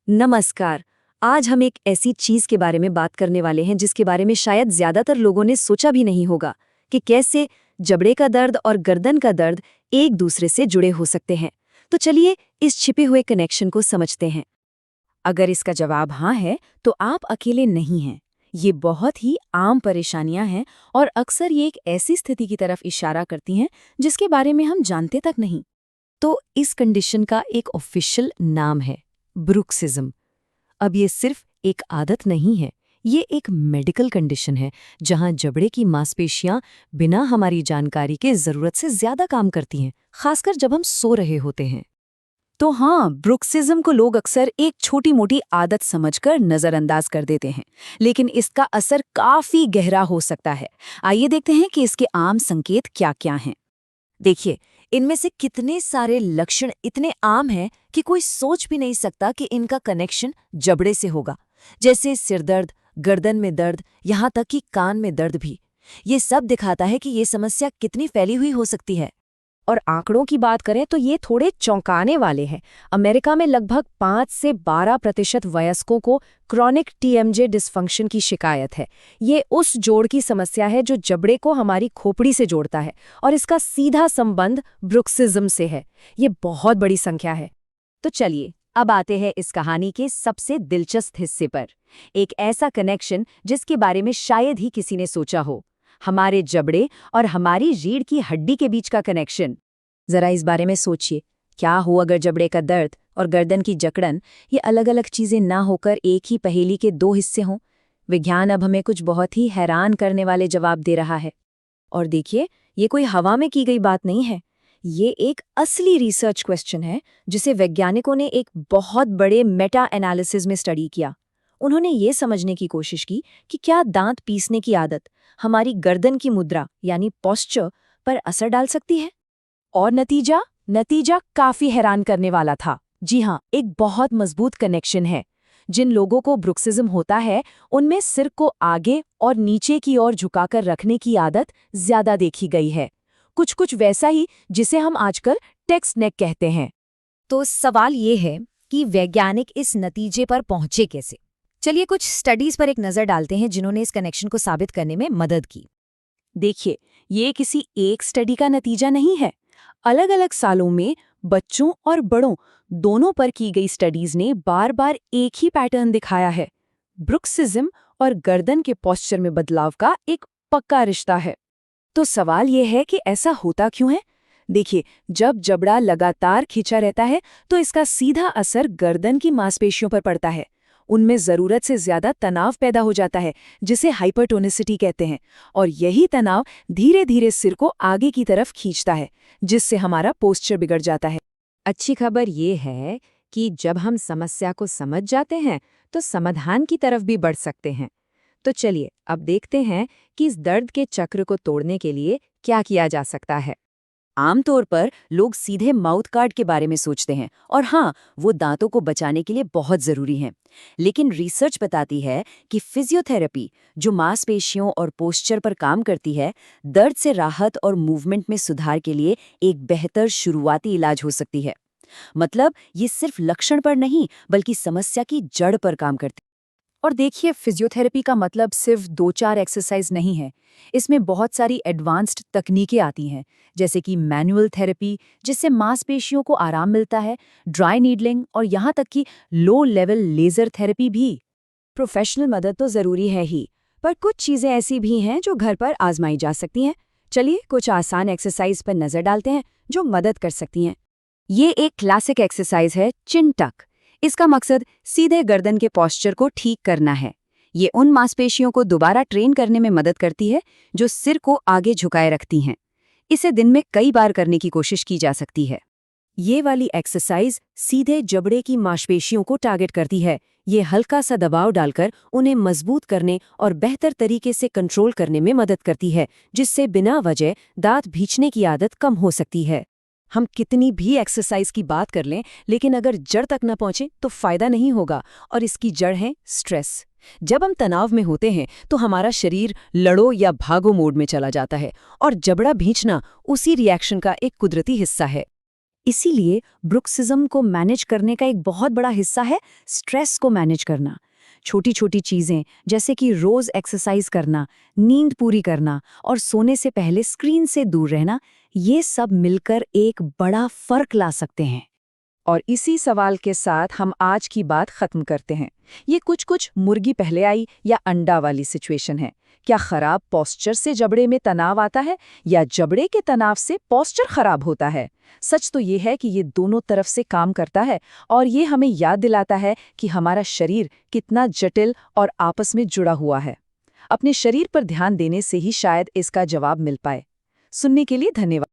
नमस्कार। आज हम एक ऐसी चीज के बारे में बात करने वाले हैं जिसके बारे में शायद ज्यादातर लोगों ने सोचा भी नहीं होगा कि कैसे जबड़े का दर्द और गर्दन का दर्द एक दूसरे से जुड़े हो सकते हैं। तो चलिए इस छिपे हुए कनेक्शन को समझते हैं। अगर इसका जवाब हाँ है तो आप अकेले नहीं हैं। ये बहुत ही आम परेशानियां हैं और अक्सर ये एक ऐसी स्थिति की तरफ इशारा करती हैं जिसके बारे में हम जानते तक नहीं। तो इस कंडीशन का एक ऑफिशियल नाम है ब्रुक्सिज्म। अब ये सिर्फ एक आदत नहीं है, ये एक मेडिकल कंडीशन है जहां जबड़े की मांसपेशियां बिना हमारी जानकारी के जरूरत से ज्यादा काम करती हैं, खासकर जब हम सो रहे होते हैं। तो हाँ, ब्रुक्सिज्म को लोग अक्सर एक छोटी मोटी आदत समझकर नज़रअंदाज कर देते हैं, लेकिन इसका असर काफ़ी गहरा हो सकता है। आइए देखते हैं कि इसके आम संकेत क्या-क्या हैं। देखिए, इनमें से कितने सारे लक्षण इतने आम हैं कि कोई सोच भी नहीं सकता कि इनका कनेक्शन जबड़े से होगा, जैसे सिरदर्द, गर्दन में दर्द, यहाँ तक कि कान में दर्द भी। ये सब दिखाता है कि ये समस्या कितनी फैली हुई हो सकती है। और आंकड़ों की बात करें तो ये थोड़े चौंकाने वाले हैं। अमेरिका में लगभग 5 से 12% वयस्कों को क्रॉनिक टीएमजे डिस्फंक्शन की शिकायत है। ये उस जोड़ की समस्या है जो जबड़े को हमारी खोपड़ी से जोड़ता है और इसका सीधा संबंध ब्रुक्सिज्म से है। ये बहुत बड़ी संख्या है। तो चलिए अब आते हैं इस कहानी के सबसे दिलचस्प हिस्से पर, एक ऐसा कनेक्शन जिसके बारे में शायद ही किसी ने सोचा हो, हमारे जबड़े और हमारी रीढ़ की हड्डी के बीच का कनेक्शन। जरा इस बारे में सोचिए, क्या हो अगर जबड़े का दर्द और गर्दन की जकड़न ये अलग अलग चीजें ना होकर एक ही पहेली के 2 हिस्से हों। विज्ञान अब हमें कुछ बहुत ही हैरान करने वाले जवाब दे रहा है। और देखिए, ये कोई हवा में की गई बात नहीं है। ये एक असली रिसर्च क्वेश्चन है जिसे वैज्ञानिकों ने एक बहुत बड़े मेटा एनालिसिस में स्टडी किया। उन्होंने ये समझने की कोशिश की कि क्या दांत पीसने की आदत हमारी गर्दन की मुद्रा यानी पोस्चर पर असर डाल सकती है। और नतीजा काफी हैरान करने वाला था। जी हाँ, एक बहुत मजबूत कनेक्शन है। जिन लोगों को ब्रुक्सिज्म होता है उनमें सिर को आगे और नीचे की ओर झुकाकर रखने की आदत ज्यादा देखी गई है, कुछ वैसा ही जिसे हम आजकल टेक्स्ट नेक कहते हैं। तो सवाल ये है कि वैज्ञानिक इस नतीजे पर पहुंचे कैसे। चलिए कुछ स्टडीज पर एक नजर डालते हैं जिन्होंने इस कनेक्शन को साबित करने में मदद की। देखिए, ये किसी एक स्टडी का नतीजा नहीं है। अलग अलग सालों में बच्चों और बड़ों दोनों पर की गई स्टडीज ने बार बार एक ही पैटर्न दिखाया है। ब्रुक्सिज्म और गर्दन के पोस्चर में बदलाव का एक पक्का रिश्ता है। तो सवाल यह है कि ऐसा होता क्यों है। देखिए, जब जबड़ा लगातार खिंचा रहता है तो इसका सीधा असर गर्दन की मांसपेशियों पर पड़ता है। उनमें जरूरत से ज्यादा तनाव पैदा हो जाता है, जिसे हाइपरटोनिसिटी कहते हैं, और यही तनाव धीरे धीरे सिर को आगे की तरफ खींचता है, जिससे हमारा पोस्चर बिगड़ जाता है। अच्छी खबर ये है कि जब हम समस्या को समझ जाते हैं तो समाधान की तरफ भी बढ़ सकते हैं। तो चलिए अब देखते हैं कि इस दर्द के चक्र को तोड़ने के लिए क्या किया जा सकता है। आमतौर पर लोग सीधे माउथ गार्ड के बारे में सोचते हैं, और हाँ, वो दांतों को बचाने के लिए बहुत जरूरी है। लेकिन रिसर्च बताती है कि फिजियोथेरेपी, जो मांसपेशियों और पोस्चर पर काम करती है, दर्द से राहत और मूवमेंट में सुधार के लिए एक बेहतर शुरुआती इलाज हो सकती है। मतलब ये सिर्फ लक्षण पर नहीं बल्कि समस्या की जड़ पर काम करती है। और देखिए, फिजियोथेरेपी का मतलब सिर्फ 2-4 एक्सरसाइज नहीं है। इसमें बहुत सारी एडवांस्ड तकनीकें आती हैं, जैसे कि मैनुअल थेरेपी, जिससे मांसपेशियों को आराम मिलता है, ड्राई नीडलिंग और यहाँ तक कि लो लेवल लेजर थेरेपी भी। प्रोफेशनल मदद तो ज़रूरी है ही, पर कुछ चीज़ें ऐसी भी हैं जो घर पर आजमाई जा सकती हैं। चलिए कुछ आसान एक्सरसाइज पर नज़र डालते हैं जो मदद कर सकती हैं। ये एक क्लासिक एक्सरसाइज है, चिन टक। इसका मकसद सीधे गर्दन के पोस्चर को ठीक करना है। ये उन मांसपेशियों को दोबारा ट्रेन करने में मदद करती है जो सिर को आगे झुकाए रखती हैं। इसे दिन में कई बार करने की कोशिश की जा सकती है। ये वाली एक्सरसाइज सीधे जबड़े की मांसपेशियों को टारगेट करती है। ये हल्का सा दबाव डालकर उन्हें मजबूत करने और बेहतर तरीके से कंट्रोल करने में मदद करती है, जिससे बिना वजह दांत भींचने की आदत कम हो सकती है। हम कितनी भी एक्सरसाइज की बात कर लें, लेकिन अगर जड़ तक न पहुंचे तो फायदा नहीं होगा, और इसकी जड़ है स्ट्रेस। जब हम तनाव में होते हैं तो हमारा शरीर लड़ो या भागो मोड में चला जाता है, और जबड़ा भींचना उसी रिएक्शन का एक कुदरती हिस्सा है। इसीलिए ब्रुक्सिज्म को मैनेज करने का एक बहुत बड़ा हिस्सा है स्ट्रेस को मैनेज करना। छोटी छोटी चीजें जैसे कि रोज एक्सरसाइज करना, नींद पूरी करना और सोने से पहले स्क्रीन से दूर रहना, ये सब मिलकर एक बड़ा फर्क ला सकते हैं। और इसी सवाल के साथ हम आज की बात खत्म करते हैं। ये कुछ मुर्गी पहले आई या अंडा वाली सिचुएशन है। क्या खराब पोस्चर से जबड़े में तनाव आता है या जबड़े के तनाव से पोस्चर खराब होता है? सच तो ये है कि ये दोनों तरफ से काम करता है और ये हमें याद दिलाता है कि हमारा शरीर कितना जटिल और आपस में जुड़ा हुआ है। अपने शरीर पर ध्यान देने से ही शायद इसका जवाब मिल पाए। सुनने के लिए धन्यवाद।